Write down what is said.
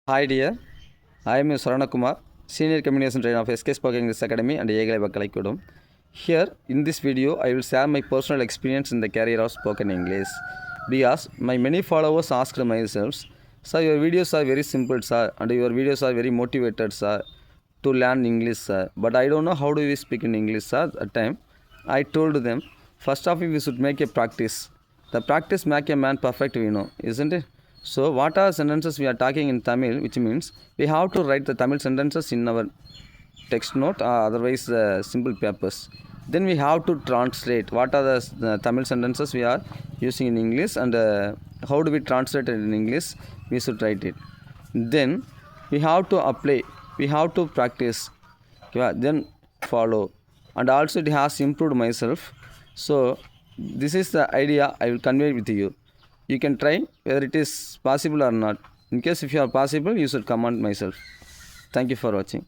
Hi dear, I am Sarana Kumar, Senior Communication Trainer of SK Spoken English Academy and Yegalai Vakalaikudum. Here, in this video, I will share my personal experience in the career of spoken English. Because my many followers asked myself, sir, your videos are very simple, sir, and your videos are very motivated, sir, to learn English, sir. But I don't know how do we speak in English, sir. At that time, I told them, first of all, we should make a practice. The practice make a man perfect, isn't it? So, what are sentences we are talking in Tamil, which means we have to write the Tamil sentences in our text note or otherwise simple papers. Then we have to translate what are the Tamil sentences we are using in English and how do we translate it in English, we should write it. Then we have to apply, we have to practice, then follow, and also it has improved myself. So this is the idea I will convey with you. You can try whether it is possible or not. In case if you are possible, you should comment myself. Thank you for watching.